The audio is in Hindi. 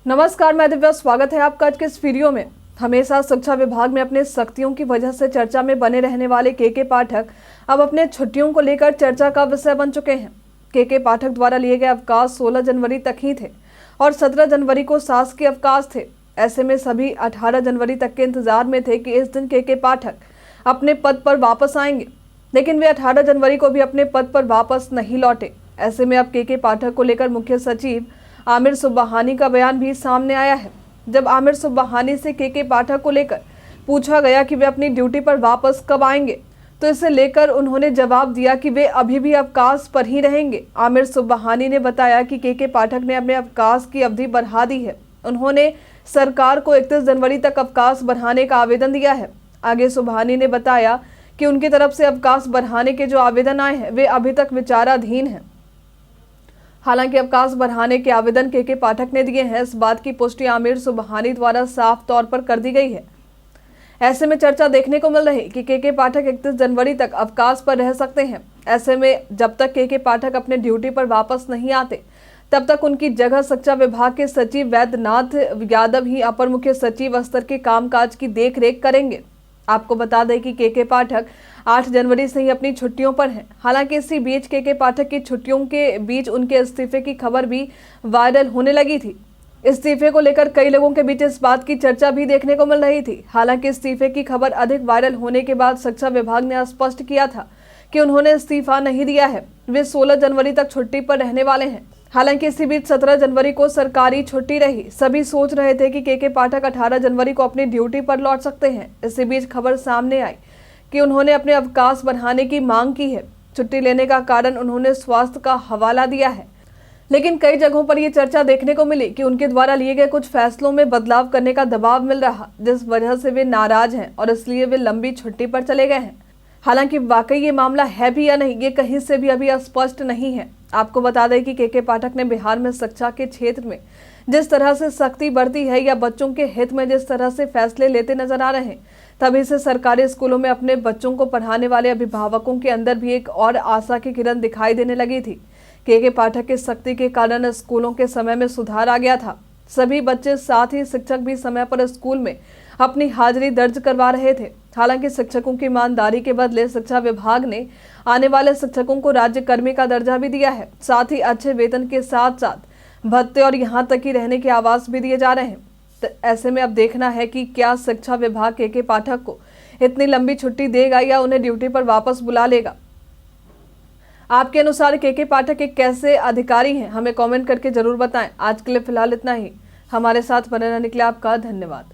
नमस्कार, मैं दिव्या। स्वागत है आपका आज के इस वीडियो में। हमेशा शिक्षा विभाग में अपने सख्तियों की वजह से चर्चा में बने रहने वाले के पाठक अब अपने छुट्टियों को लेकर चर्चा का विषय बन चुके हैं। के पाठक द्वारा लिए गए अवकाश 16 जनवरी तक ही थे और 17 जनवरी को शासकीय अवकाश थे। ऐसे में सभी 18 जनवरी तक के इंतजार में थे कि इस दिन के पाठक अपने पद पर वापस आएंगे, लेकिन वे 18 जनवरी को भी अपने पद पर वापस नहीं लौटे। ऐसे में अब के पाठक को लेकर मुख्य सचिव आमिर सुब्हानी का बयान भी सामने आया है। जब आमिर सुब्हानी से के पाठक को लेकर पूछा गया कि वे अपनी ड्यूटी पर वापस कब आएंगे, तो इसे लेकर उन्होंने जवाब दिया कि वे अभी भी अवकाश पर ही रहेंगे। आमिर सुब्हानी ने बताया कि के पाठक ने अपने अवकाश की अवधि बढ़ा दी है। उन्होंने सरकार को 31 जनवरी तक अवकाश बढ़ाने का आवेदन दिया है। आगे सुब्हानी ने बताया कि उनकी तरफ से अवकाश बढ़ाने के जो आवेदन आए हैं वे अभी तक विचाराधीन हैं। हालांकि अवकाश बढ़ाने के आवेदन के पाठक ने दिए हैं, इस बात की पुष्टि आमिर सुब्हानी द्वारा साफ तौर पर कर दी गई है। ऐसे में चर्चा देखने को मिल रही कि के पाठक 31 जनवरी तक अवकाश पर रह सकते हैं। ऐसे में जब तक के पाठक अपने ड्यूटी पर वापस नहीं आते, तब तक उनकी जगह शिक्षा विभाग के सचिव वैद्यनाथ यादव ही अपर मुख्य सचिव स्तर के कामकाज की देखरेख करेंगे। आपको बता दें कि के पाठक 8 जनवरी से ही अपनी छुट्टियों पर हैं। हालांकि इसी बीच के पाठक की छुट्टियों के बीच उनके इस्तीफे की खबर भी वायरल होने लगी थी। इस्तीफे को लेकर कई लोगों के बीच इस बात की चर्चा भी देखने को मिल रही थी। हालांकि इस्तीफे की खबर अधिक वायरल होने के बाद शिक्षा विभाग ने स्पष्ट किया था कि उन्होंने इस्तीफा नहीं दिया है, वे 16 जनवरी तक छुट्टी पर रहने वाले हैं। हालांकि इसी बीच 17 जनवरी को सरकारी छुट्टी रही। सभी सोच रहे थे कि के पाठक 18 जनवरी को अपनी ड्यूटी पर लौट सकते हैं। इसी बीच खबर सामने आई कि उन्होंने अपने अवकाश बढ़ाने की मांग की है। छुट्टी लेने का कारण उन्होंने स्वास्थ्य का हवाला दिया है, लेकिन कई जगहों पर यह चर्चा देखने को मिली कि उनके द्वारा लिए गए कुछ फैसलों में बदलाव करने का दबाव मिल रहा, जिस वजह से वे नाराज हैं और इसलिए वे लंबी छुट्टी पर चले गए हैं। हालांकि वाकई ये मामला है भी या नहीं, ये कहीं से भी अभी स्पष्ट नहीं है। आपको बता दें कि के पाठक ने बिहार में शिक्षा के क्षेत्र में जिस तरह से सख्ती बरती है या बच्चों के हित में जिस तरह से फैसले लेते नजर आ रहे हैं, तभी से सरकारी स्कूलों में अपने बच्चों को पढ़ाने वाले अभिभावकों के अंदर भी एक और आशा की किरण दिखाई देने लगी थी। के पाठक की सख्ती के कारण स्कूलों के समय में सुधार आ गया था। सभी बच्चे, साथ ही शिक्षक भी समय पर स्कूल में अपनी हाजिरी दर्ज करवा रहे थे। हालांकि शिक्षकों की ईमानदारी के बदले शिक्षा विभाग ने आने वाले शिक्षकों को राज्य कर्मी का दर्जा भी दिया है। साथ ही अच्छे वेतन के साथ साथ भत्ते और यहाँ तक कि रहने के आवास भी दिए जा रहे हैं। तो ऐसे में अब देखना है कि क्या शिक्षा विभाग के पाठक को इतनी लंबी छुट्टी देगा या उन्हें ड्यूटी पर वापस बुला लेगा। आपके अनुसार के पाठक एक कैसे अधिकारी हैं, हमें कमेंट करके जरूर बताएं। आज के लिए फिलहाल इतना ही। हमारे साथ बने रहने के लिए आपका धन्यवाद।